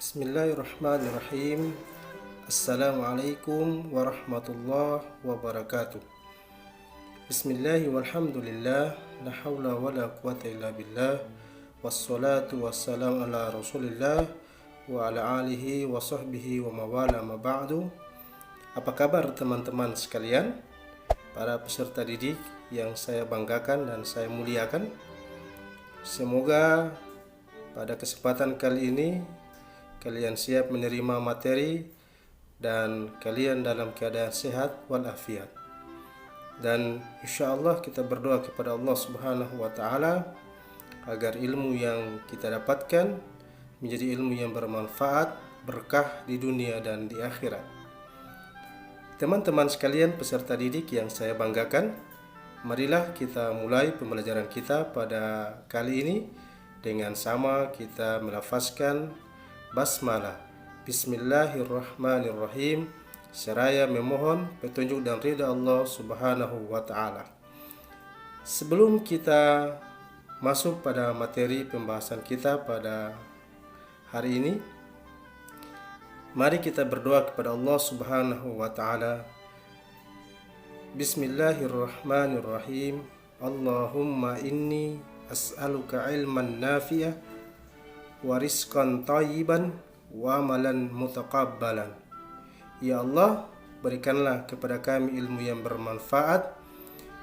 Bismillahirrahmanirrahim. Assalamualaikum warahmatullahi wabarakatuh. Bismillahi walhamdulillah. La hawla wa la quwata illa billah. Wassalatu wassalamu ala rasulillah wa ala alihi wa sahbihi wa mawala ma ba'du. Apa kabar teman-teman sekalian, para peserta didik yang saya banggakan dan saya muliakan? Semoga pada kesempatan kali ini kalian siap menerima materi dan kalian dalam keadaan sehat walafiat. Dan insya Allah kita berdoa kepada Allah Subhanahu wa Ta'ala agar ilmu yang kita dapatkan menjadi ilmu yang bermanfaat, berkah di dunia dan di akhirat. Teman-teman sekalian peserta didik yang saya banggakan, marilah kita mulai pembelajaran kita pada kali ini dengan sama kita melafazkan basmalah. Bismillahirrahmanirrahim, seraya memohon petunjuk dan ridha Allah Subhanahu wa Ta'ala. Sebelum kita masuk pada materi pembahasan kita pada hari ini, mari kita berdoa kepada Allah Subhanahu wa Ta'ala. Bismillahirrahmanirrahim. Allahumma inni as'aluka ilman nafi'ah wa rizqan thayyiban wa amalan mutaqabbalan. Ya Allah, berikanlah kepada kami ilmu yang bermanfaat,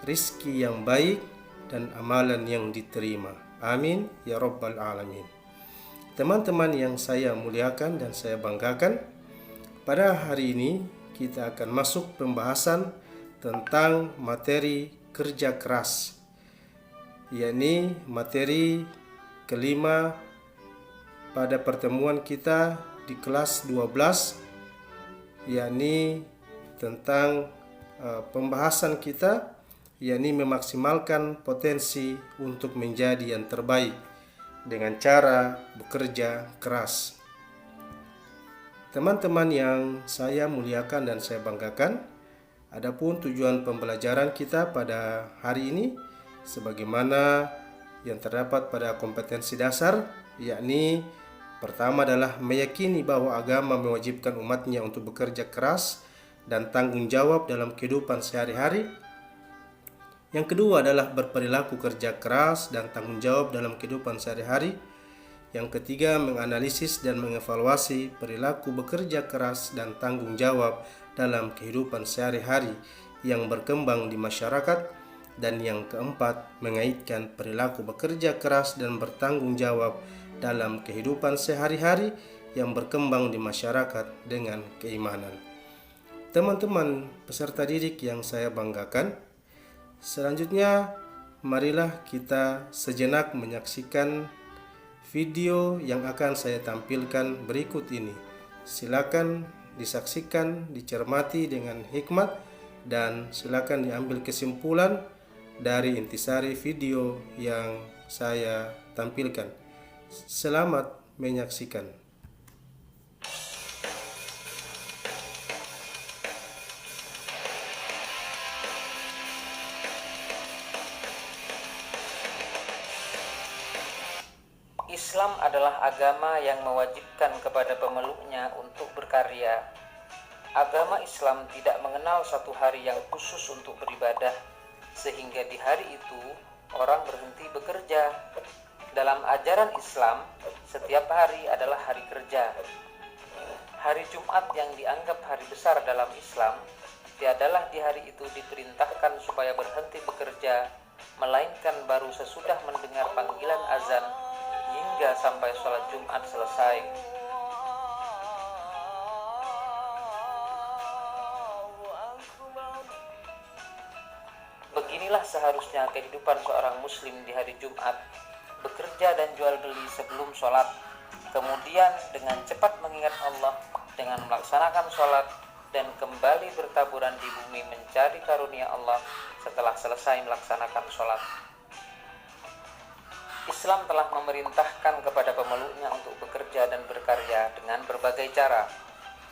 rizki yang baik, dan amalan yang diterima. Amin ya rabbal alamin. Teman-teman yang saya muliakan dan saya banggakan, pada hari ini kita akan masuk pembahasan tentang materi kerja keras, yakni materi kelima pada pertemuan kita di kelas 12, yakni tentang pembahasan kita, yakni memaksimalkan potensi untuk menjadi yang terbaik dengan cara bekerja keras. Teman-teman yang saya muliakan dan saya banggakan, adapun tujuan pembelajaran kita pada hari ini sebagaimana yang terdapat pada kompetensi dasar, yakni pertama adalah meyakini bahwa agama mewajibkan umatnya untuk bekerja keras dan tanggung jawab dalam kehidupan sehari-hari. Yang kedua adalah berperilaku kerja keras dan tanggung jawab dalam kehidupan sehari-hari. Yang ketiga, menganalisis dan mengevaluasi perilaku bekerja keras dan tanggung jawab dalam kehidupan sehari-hari yang berkembang di masyarakat. Dan yang keempat, mengaitkan perilaku bekerja keras dan bertanggung jawab dalam kehidupan sehari-hari yang berkembang di masyarakat dengan keimanan. Teman-teman peserta didik yang saya banggakan, selanjutnya marilah kita sejenak menyaksikan video yang akan saya tampilkan berikut ini. Silakan disaksikan, dicermati dengan hikmat, dan silakan diambil kesimpulan dari intisari video yang saya tampilkan. Selamat menyaksikan. Islam adalah agama yang mewajibkan kepada pemeluknya untuk berkarya. Agama Islam tidak mengenal satu hari yang khusus untuk beribadah, sehingga di hari itu orang berhenti bekerja. Dalam ajaran Islam, setiap hari adalah hari kerja. Hari Jumat yang dianggap hari besar dalam Islam, tiadalah di hari itu diperintahkan supaya berhenti bekerja, melainkan baru sesudah mendengar panggilan azan hingga sampai sholat Jumat selesai. Beginilah seharusnya kehidupan seorang muslim di hari Jumat: bekerja dan jual beli sebelum sholat, kemudian dengan cepat mengingat Allah dengan melaksanakan sholat, dan kembali bertaburan di bumi mencari karunia Allah setelah selesai melaksanakan sholat. Islam telah memerintahkan kepada pemeluknya untuk bekerja dan berkarya dengan berbagai cara.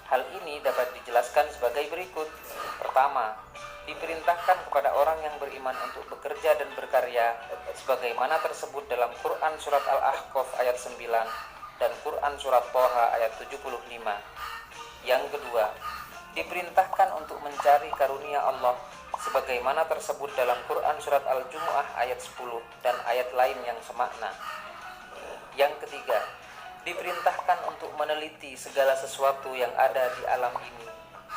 Hal ini dapat dijelaskan sebagai berikut. Pertama, diperintahkan kepada orang yang beriman untuk bekerja dan berkarya sebagaimana tersebut dalam Quran surat Al-Ahqaf ayat 9. dan Quran surat Thaha ayat 75. Yang kedua, diperintahkan untuk mencari karunia Allah sebagaimana tersebut dalam Quran surat Al-Jumu'ah ayat 10 dan ayat lain yang semakna. Yang ketiga, diperintahkan untuk meneliti segala sesuatu yang ada di alam ini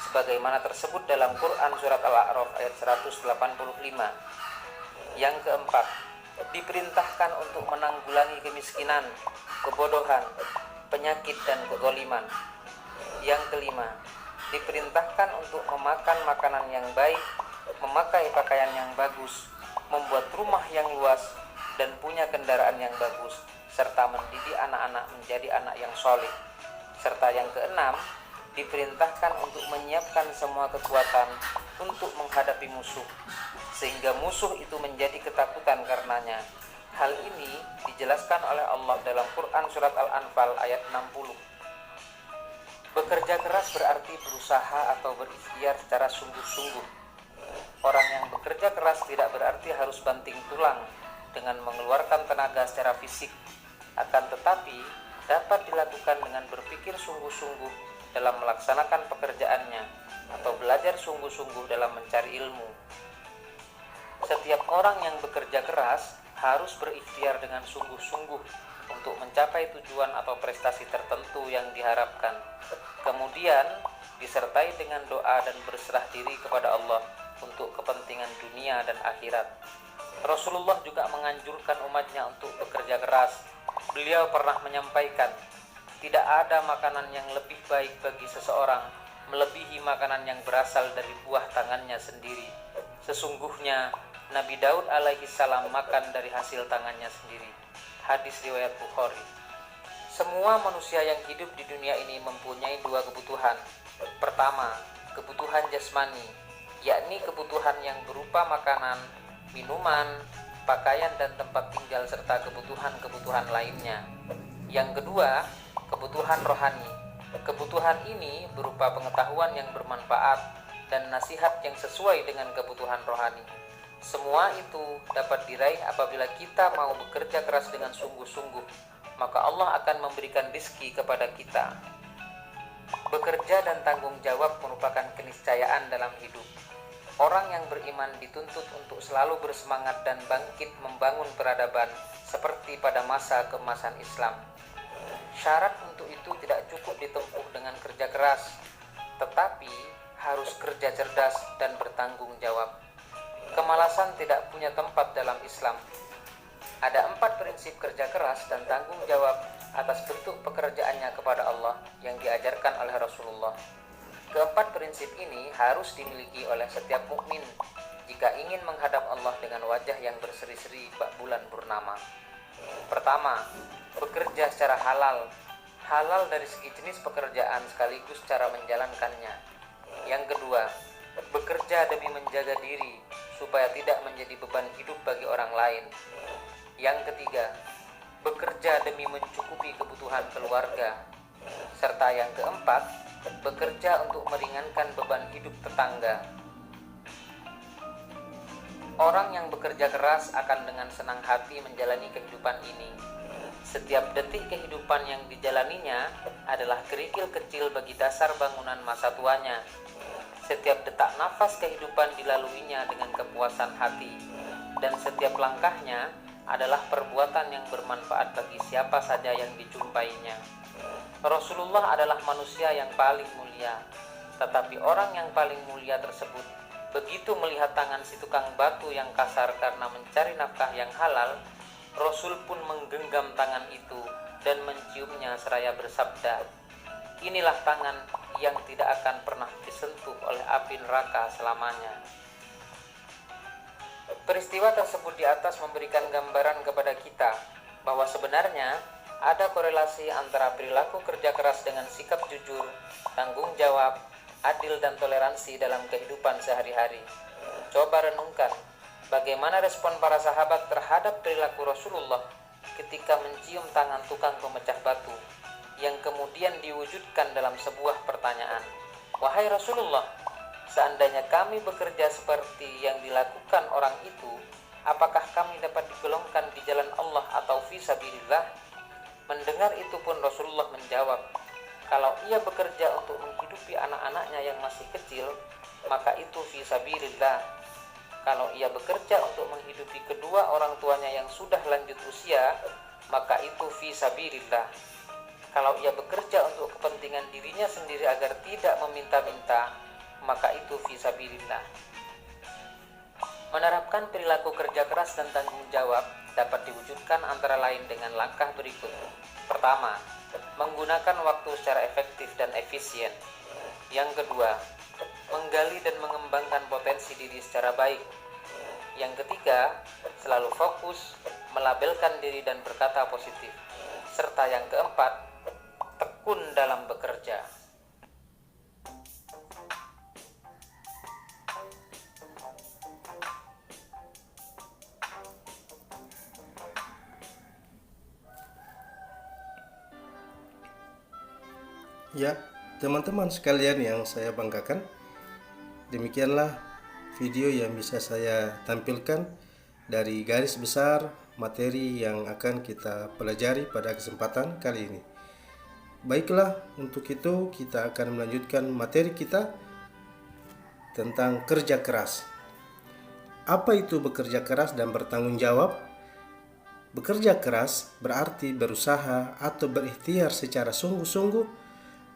sebagaimana tersebut dalam Quran surat Al-A'raf ayat 185. Yang keempat, diperintahkan untuk menanggulangi kemiskinan, kebodohan, penyakit dan kezaliman. Yang kelima, diperintahkan untuk memakan makanan yang baik, memakai pakaian yang bagus, membuat rumah yang luas dan punya kendaraan yang bagus, serta mendidik anak-anak menjadi anak yang soleh. Serta yang keenam, diperintahkan untuk menyiapkan semua kekuatan untuk menghadapi musuh, sehingga musuh itu menjadi ketakutan karenanya. Hal ini dijelaskan oleh Allah dalam Quran surat Al-Anfal ayat 60. Bekerja keras berarti berusaha atau berikhtiar secara sungguh-sungguh. Orang yang bekerja keras tidak berarti harus banting tulang dengan mengeluarkan tenaga secara fisik, akan tetapi dapat dilakukan dengan berpikir sungguh-sungguh dalam melaksanakan pekerjaannya atau belajar sungguh-sungguh dalam mencari ilmu. Setiap orang yang bekerja keras harus berikhtiar dengan sungguh-sungguh untuk mencapai tujuan atau prestasi tertentu yang diharapkan. Kemudian disertai dengan doa dan berserah diri kepada Allah untuk kepentingan dunia dan akhirat. Rasulullah juga menganjurkan umatnya untuk bekerja keras. Beliau pernah menyampaikan, tidak ada makanan yang lebih baik bagi seseorang melebihi makanan yang berasal dari buah tangannya sendiri. Sesungguhnya Nabi Daud alaihi salam makan dari hasil tangannya sendiri. Hadis riwayat Bukhari. Semua manusia yang hidup di dunia ini mempunyai dua kebutuhan. Pertama, kebutuhan jasmani, yakni kebutuhan yang berupa makanan, minuman, pakaian dan tempat tinggal serta kebutuhan-kebutuhan lainnya. Yang kedua, kebutuhan rohani. Kebutuhan ini berupa pengetahuan yang bermanfaat dan nasihat yang sesuai dengan kebutuhan rohani. Semua itu dapat diraih apabila kita mau bekerja keras dengan sungguh-sungguh, maka Allah akan memberikan rezeki kepada kita. Bekerja dan tanggung jawab merupakan keniscayaan dalam hidup. Orang yang beriman dituntut untuk selalu bersemangat dan bangkit membangun peradaban seperti pada masa keemasan Islam. Syarat untuk itu tidak cukup ditempuh dengan kerja keras, tetapi harus kerja cerdas dan bertanggung jawab. Kemalasan tidak punya tempat dalam Islam. Ada 4 prinsip kerja keras dan tanggung jawab atas bentuk pekerjaannya kepada Allah yang diajarkan oleh Rasulullah. Keempat prinsip ini harus dimiliki oleh setiap mukmin jika ingin menghadap Allah dengan wajah yang berseri-seri bak bulan purnama. Pertama, bekerja secara halal. Halal dari segi jenis pekerjaan sekaligus cara menjalankannya. Yang kedua, bekerja demi menjaga diri supaya tidak menjadi beban hidup bagi orang lain. Yang ketiga, bekerja demi mencukupi kebutuhan keluarga. Serta yang keempat, bekerja untuk meringankan beban hidup tetangga. Orang yang bekerja keras akan dengan senang hati menjalani kehidupan ini. Setiap detik kehidupan yang dijalaninya adalah kerikil kecil bagi dasar bangunan masa tuanya. Setiap detak nafas kehidupan dilaluinya dengan kepuasan hati, dan setiap langkahnya adalah perbuatan yang bermanfaat bagi siapa saja yang dijumpainya. Rasulullah adalah manusia yang paling mulia, tetapi orang yang paling mulia tersebut begitu melihat tangan si tukang batu yang kasar karena mencari nafkah yang halal, Rasul pun menggenggam tangan itu dan menciumnya seraya bersabda, "Inilah tangan yang tidak akan pernah disentuh oleh api neraka selamanya." Peristiwa tersebut di atas memberikan gambaran kepada kita bahwa sebenarnya ada korelasi antara perilaku kerja keras dengan sikap jujur, tanggung jawab, adil dan toleransi dalam kehidupan sehari-hari. Coba renungkan bagaimana respon para sahabat terhadap perilaku Rasulullah ketika mencium tangan tukang pemecah batu yang kemudian diwujudkan dalam sebuah pertanyaan. "Wahai Rasulullah, seandainya kami bekerja seperti yang dilakukan orang itu, apakah kami dapat digolongkan di jalan Allah atau fi sabilillah?" Mendengar itu pun Rasulullah menjawab, kalau ia bekerja untuk menghidupi anak-anaknya yang masih kecil, maka itu fi sabilillah. Kalau ia bekerja untuk menghidupi kedua orang tuanya yang sudah lanjut usia, maka itu fi sabilillah. Kalau ia bekerja untuk kepentingan dirinya sendiri agar tidak meminta-minta, maka itu fi sabilillah. Menerapkan perilaku kerja keras dan tanggung jawab dapat diwujudkan antara lain dengan langkah berikut. Pertama, menggunakan waktu secara efektif dan efisien. Yang kedua, menggali dan mengembangkan potensi diri secara baik. Yang ketiga, selalu fokus, melabelkan diri dan berkata positif. Serta yang keempat, tekun dalam bekerja. Ya, teman-teman sekalian yang saya banggakan, demikianlah video yang bisa saya tampilkan dari garis besar materi yang akan kita pelajari pada kesempatan kali ini. Baiklah, untuk itu kita akan melanjutkan materi kita tentang kerja keras. Apa itu bekerja keras dan bertanggung jawab? Bekerja keras berarti berusaha atau berikhtiar secara sungguh-sungguh,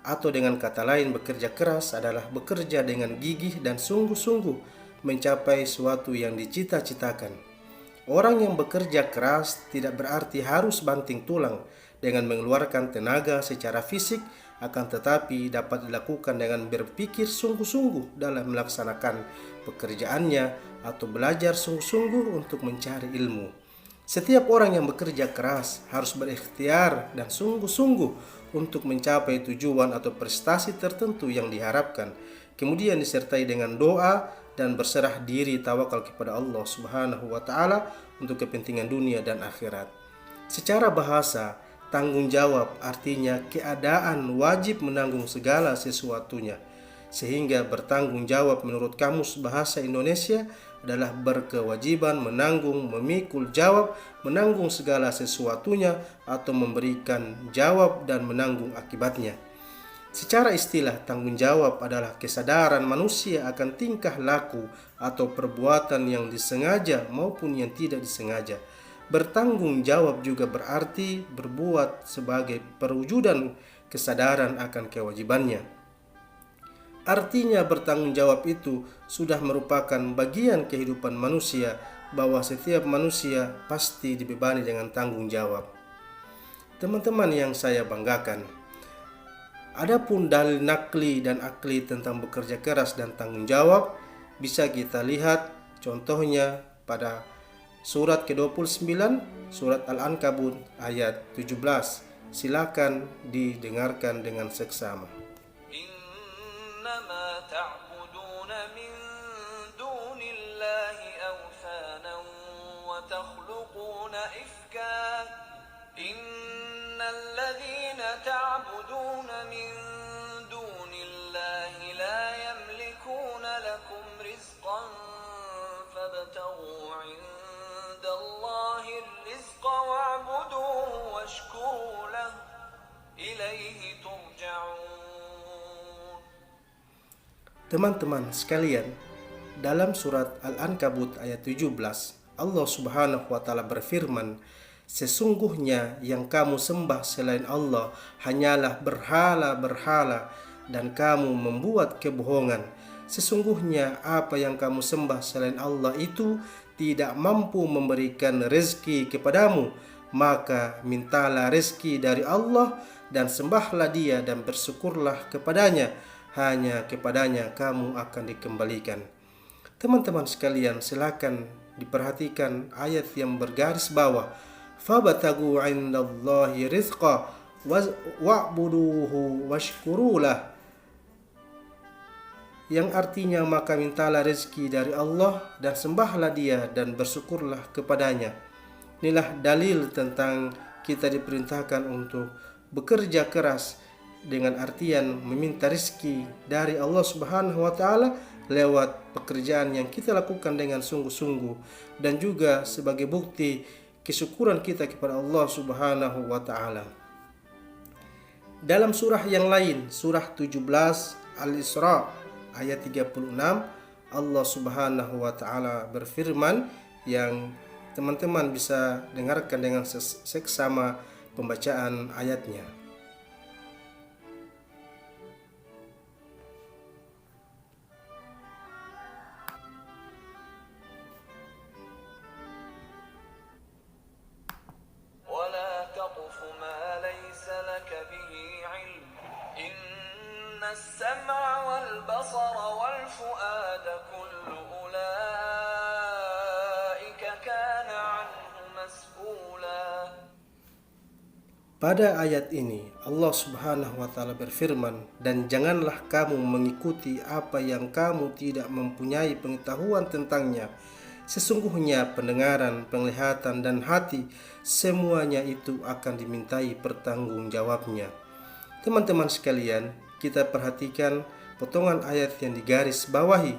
atau dengan kata lain, bekerja keras adalah bekerja dengan gigih dan sungguh-sungguh mencapai suatu yang dicita-citakan. Orang yang bekerja keras tidak berarti harus banting tulang dengan mengeluarkan tenaga secara fisik, akan tetapi dapat dilakukan dengan berpikir sungguh-sungguh dalam melaksanakan pekerjaannya atau belajar sungguh-sungguh untuk mencari ilmu. Setiap orang yang bekerja keras harus berikhtiar dan sungguh-sungguh untuk mencapai tujuan atau prestasi tertentu yang diharapkan, kemudian disertai dengan doa dan berserah diri tawakal kepada Allah Subhanahu wa taala untuk kepentingan dunia dan akhirat. Secara bahasa, tanggung jawab artinya keadaan wajib menanggung segala sesuatunya. Sehingga bertanggung jawab menurut Kamus Bahasa Indonesia adalah berkewajiban menanggung, memikul jawab, menanggung segala sesuatunya atau memberikan jawab dan menanggung akibatnya. Secara istilah, tanggung jawab adalah kesadaran manusia akan tingkah laku atau perbuatan yang disengaja maupun yang tidak disengaja. Bertanggung jawab juga berarti berbuat sebagai perwujudan kesadaran akan kewajibannya. Artinya bertanggung jawab itu sudah merupakan bagian kehidupan manusia, bahwa setiap manusia pasti dibebani dengan tanggung jawab. Teman-teman yang saya banggakan, adapun dalil nakli dan akli tentang bekerja keras dan tanggung jawab bisa kita lihat contohnya pada surat ke-29, surat Al-Ankabut ayat 17. Silakan didengarkan dengan seksama. إنما تعبدون من دون الله أوثانا وتخلقون إفكا إن الذين تعبدون من دون الله لا يملكون لكم رزقا فابتغوا عند الله الرزق واعبدوه واشكروا له إليه ترجعون. Teman-teman sekalian, dalam surat Al-Ankabut ayat 17, Allah Subhanahu wa taala berfirman, sesungguhnya yang kamu sembah selain Allah hanyalah berhala-berhala dan kamu membuat kebohongan. Sesungguhnya apa yang kamu sembah selain Allah itu tidak mampu memberikan rezeki kepadamu, maka mintalah rezeki dari Allah dan sembahlah Dia dan bersyukurlah kepadanya. Hanya kepadanya kamu akan dikembalikan. Teman-teman sekalian, silakan diperhatikan ayat yang bergaris bawah, fabtagu indallahi rizqa wa'buduhu washkurulah, yang artinya maka mintalah rezeki dari Allah dan sembahlah Dia dan bersyukurlah kepadanya. Inilah dalil tentang kita diperintahkan untuk bekerja keras dengan artian meminta rezeki dari Allah Subhanahu wa taala lewat pekerjaan yang kita lakukan dengan sungguh-sungguh, dan juga sebagai bukti kesyukuran kita kepada Allah Subhanahu wa taala. Dalam surah yang lain, surah 17 Al-Isra ayat 36, Allah Subhanahu wa taala berfirman yang teman-teman bisa dengarkan dengan seksama pembacaan ayatnya. ولا تقف ما ليس لك به علم إن السمع والبصر والفؤاد كل أولئك كان عنه مسؤولا. Pada ayat ini Allah Subhanahu wa taala berfirman, dan janganlah kamu mengikuti apa yang kamu tidak mempunyai pengetahuan tentangnya. Sesungguhnya pendengaran, penglihatan, dan hati, semuanya itu akan dimintai pertanggungjawabnya. Teman-teman sekalian, kita perhatikan potongan ayat yang digaris bawahi,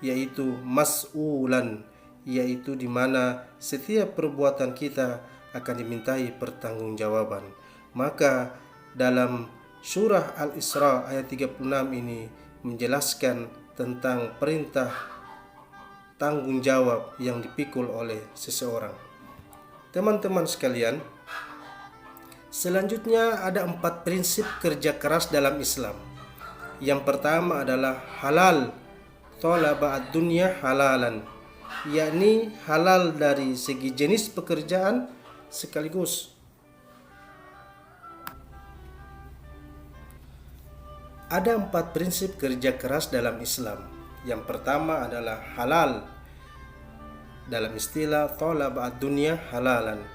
yaitu mas'ulan, yaitu di mana setiap perbuatan kita akan dimintai pertanggungjawaban. Maka dalam surah Al-Isra ayat 36 ini menjelaskan tentang perintah tanggung jawab yang dipikul oleh seseorang. Teman-teman sekalian, selanjutnya ada 4 prinsip kerja keras dalam Islam. Yang pertama adalah halal, thalaba ad-dunya halalan, yakni halal dari segi jenis pekerjaan sekaligus. Ada 4 prinsip kerja keras dalam Islam. Yang pertama adalah halal, dalam istilah thalaba ad-dunya halalan,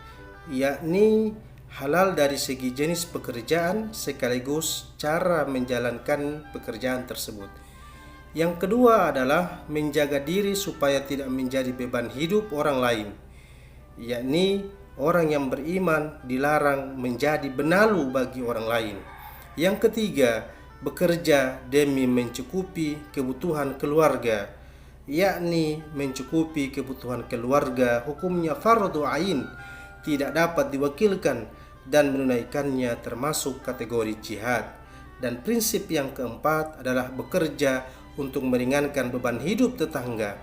yakni halal dari segi jenis pekerjaan sekaligus cara menjalankan pekerjaan tersebut. Yang kedua adalah menjaga diri supaya tidak menjadi beban hidup orang lain, yakni orang yang beriman dilarang menjadi benalu bagi orang lain. Yang ketiga, bekerja demi mencukupi kebutuhan keluarga, yakni mencukupi kebutuhan keluarga hukumnya fardhu ain, tidak dapat diwakilkan, dan menunaikannya termasuk kategori jihad. Dan prinsip yang keempat adalah bekerja untuk meringankan beban hidup tetangga,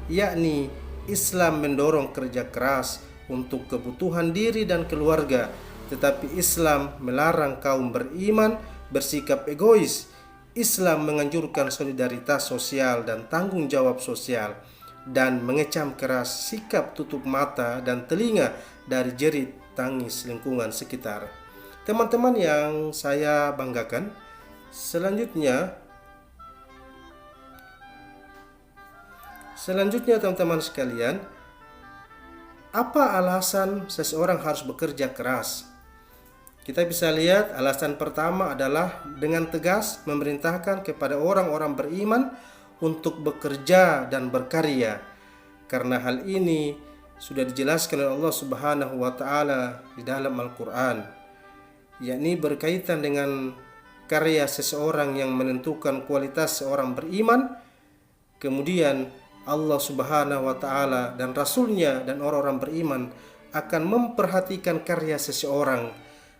yakni Islam mendorong kerja keras untuk kebutuhan diri dan keluarga, tetapi Islam melarang kaum beriman bersikap egois. Islam menganjurkan solidaritas sosial dan tanggung jawab sosial, dan mengecam keras sikap tutup mata dan telinga dari jerit tangis lingkungan sekitar. Teman-teman yang saya banggakan, selanjutnya teman-teman sekalian, apa alasan seseorang harus bekerja keras? Kita bisa lihat alasan pertama adalah dengan tegas memerintahkan kepada orang-orang beriman untuk bekerja dan berkarya. Karena hal ini sudah dijelaskan oleh Allah Subhanahu wa taala di dalam Al-Qur'an, yakni berkaitan dengan karya seseorang yang menentukan kualitas seorang beriman. Kemudian Allah Subhanahu wa taala dan Rasulnya dan orang-orang beriman akan memperhatikan karya seseorang.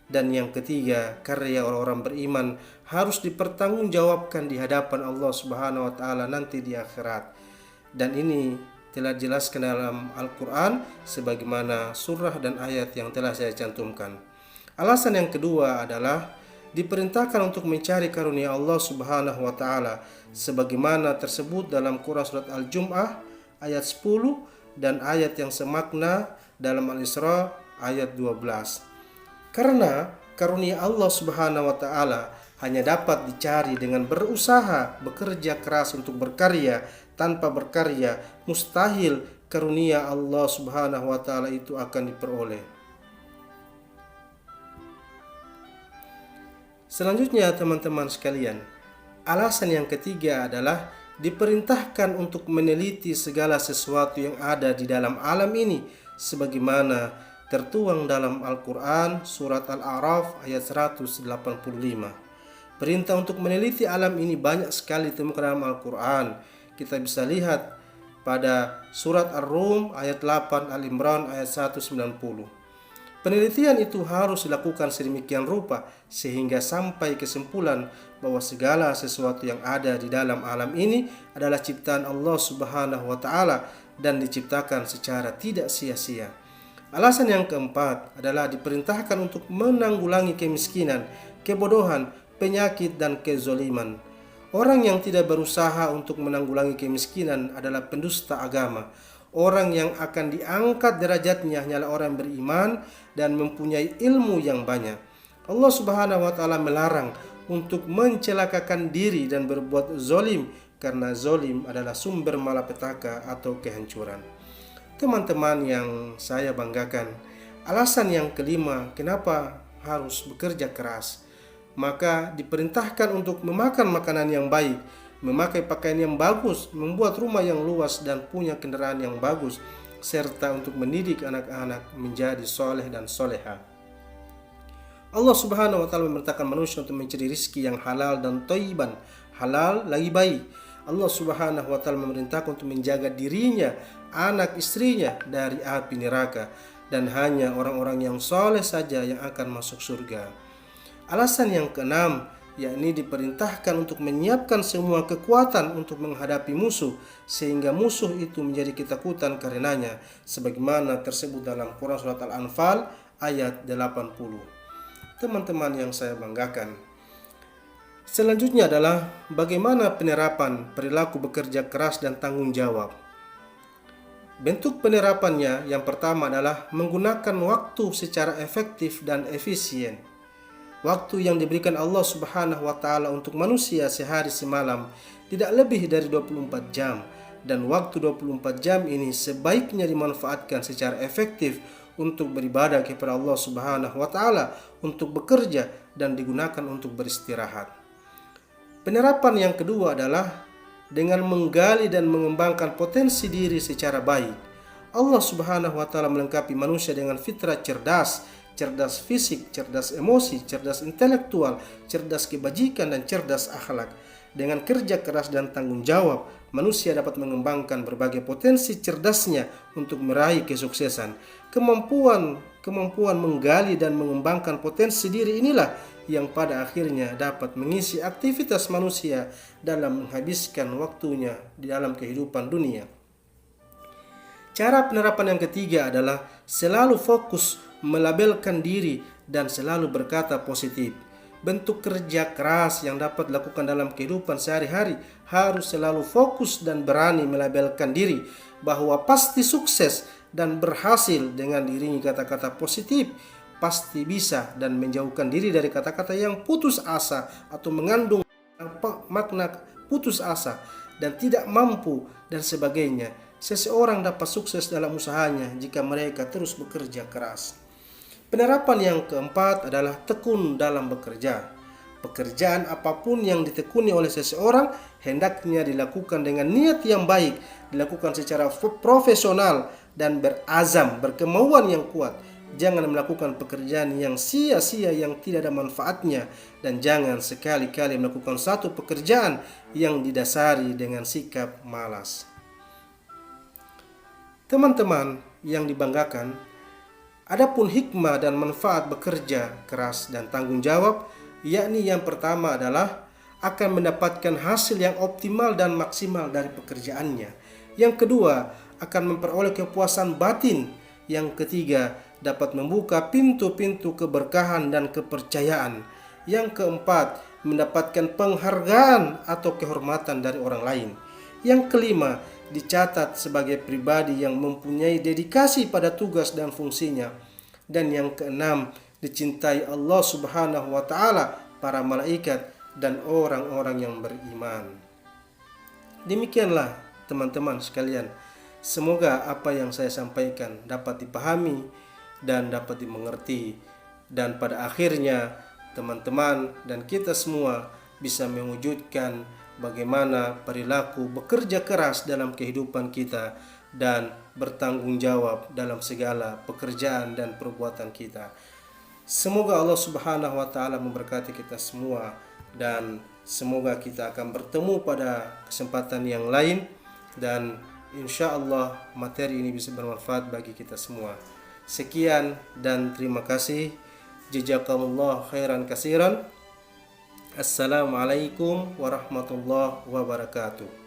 Dan yang ketiga, karya orang-orang beriman harus dipertanggungjawabkan di hadapan Allah Subhanahu wa taala nanti di akhirat. Dan ini telah dijelaskan dalam Al-Qur'an sebagaimana surah dan ayat yang telah saya cantumkan. Alasan yang kedua adalah diperintahkan untuk mencari karunia Allah Subhanahu wa taala sebagaimana tersebut dalam Quran surat Al-Jum'ah ayat 10 dan ayat yang semakna dalam Al-Isra ayat 12. Karena karunia Allah Subhanahu wa taala hanya dapat dicari dengan berusaha, bekerja keras untuk berkarya. Tanpa berkarya, mustahil karunia Allah Subhanahu wa taala itu akan diperoleh. Selanjutnya teman-teman sekalian, alasan yang ketiga adalah diperintahkan untuk meneliti segala sesuatu yang ada di dalam alam ini sebagaimana tertuang dalam Al-Quran surat Al-A'raf ayat 185. Perintah untuk meneliti alam ini banyak sekali ditemukan dalam Al-Quran. Kita bisa lihat pada surat Ar-Rum ayat 8, Al-Imran ayat 190. Penelitian itu harus dilakukan sedemikian rupa sehingga sampai kesimpulan bahwa segala sesuatu yang ada di dalam alam ini adalah ciptaan Allah Subhanahu wa taala dan diciptakan secara tidak sia-sia. Alasan yang keempat adalah diperintahkan untuk menanggulangi kemiskinan, kebodohan, penyakit, dan kezoliman. Orang yang tidak berusaha untuk menanggulangi kemiskinan adalah pendusta agama. Orang yang akan diangkat derajatnya hanyalah orang beriman dan mempunyai ilmu yang banyak. Allah Subhanahu wa taala melarang untuk mencelakakan diri dan berbuat zolim, karena zolim adalah sumber malapetaka atau kehancuran. Teman-teman yang saya banggakan, alasan yang kelima kenapa harus bekerja keras, maka diperintahkan untuk memakan makanan yang baik, memakai pakaian yang bagus, membuat rumah yang luas dan punya kendaraan yang bagus, serta untuk mendidik anak-anak menjadi soleh dan soleha. Allah Subhanahu wa taala memerintahkan manusia untuk mencari rizki yang halal dan thayyiban. Halal lagi baik. Allah Subhanahu wa taala memerintahkan untuk menjaga dirinya, anak istrinya dari api neraka, dan hanya orang-orang yang soleh saja yang akan masuk surga. Alasan yang keenam, yakni diperintahkan untuk menyiapkan semua kekuatan untuk menghadapi musuh, sehingga musuh itu menjadi ketakutan karenanya, sebagaimana tersebut dalam Quran Surat Al-Anfal ayat 80. Teman-teman yang saya banggakan, selanjutnya adalah bagaimana penerapan perilaku bekerja keras dan tanggung jawab. Bentuk penerapannya yang pertama adalah menggunakan waktu secara efektif dan efisien. Waktu yang diberikan Allah Subhanahu wa taala untuk manusia sehari semalam tidak lebih dari 24 jam, dan waktu 24 jam ini sebaiknya dimanfaatkan secara efektif untuk beribadah kepada Allah Subhanahu wa taala, untuk bekerja, dan digunakan untuk beristirahat. Penerapan yang kedua adalah dengan menggali dan mengembangkan potensi diri secara baik. Allah Subhanahu wa taala melengkapi manusia dengan fitrah cerdas, cerdas fisik, cerdas emosi, cerdas intelektual, cerdas kebajikan, dan cerdas akhlak. Dengan kerja keras dan tanggung jawab, manusia dapat mengembangkan berbagai potensi cerdasnya untuk meraih kesuksesan. Kemampuan menggali dan mengembangkan potensi diri inilah yang pada akhirnya dapat mengisi aktivitas manusia dalam menghabiskan waktunya di dalam kehidupan dunia. Cara penerapan yang ketiga adalah selalu fokus melabelkan diri dan selalu berkata positif. Bentuk kerja keras yang dapat dilakukan dalam kehidupan sehari-hari harus selalu fokus dan berani melabelkan diri bahwa pasti sukses dan berhasil dengan dirinya kata-kata positif, pasti bisa, dan menjauhkan diri dari kata-kata yang putus asa atau mengandung makna putus asa dan tidak mampu dan sebagainya. Seseorang dapat sukses dalam usahanya jika mereka terus bekerja keras. Penerapan yang keempat adalah tekun dalam bekerja. Pekerjaan apapun yang ditekuni oleh seseorang hendaknya dilakukan dengan niat yang baik, dilakukan secara profesional dan berazam, berkemauan yang kuat. Jangan melakukan pekerjaan yang sia-sia yang tidak ada manfaatnya, dan jangan sekali-kali melakukan satu pekerjaan yang didasari dengan sikap malas. Teman-teman yang dibanggakan, adapun hikmah dan manfaat bekerja keras dan tanggung jawab, yakni yang pertama adalah akan mendapatkan hasil yang optimal dan maksimal dari pekerjaannya. Yang kedua, akan memperoleh kepuasan batin. Yang ketiga, dapat membuka pintu-pintu keberkahan dan kepercayaan. Yang keempat, mendapatkan penghargaan atau kehormatan dari orang lain. Yang kelima, dicatat sebagai pribadi yang mempunyai dedikasi pada tugas dan fungsinya. Dan yang keenam, dicintai Allah Subhanahu wa taala, para malaikat, dan orang-orang yang beriman. Demikianlah teman-teman sekalian, semoga apa yang saya sampaikan dapat dipahami dan dapat dimengerti, dan pada akhirnya teman-teman dan kita semua bisa mewujudkan bagaimana perilaku bekerja keras dalam kehidupan kita dan bertanggung jawab dalam segala pekerjaan dan perbuatan kita. Semoga Allah Subhanahu wa taala memberkati kita semua, dan semoga kita akan bertemu pada kesempatan yang lain, dan insya Allah materi ini bisa bermanfaat bagi kita semua. Sekian dan terima kasih. Jazakallah khairan kasiran. Assalamualaikum warahmatullahi wabarakatuh.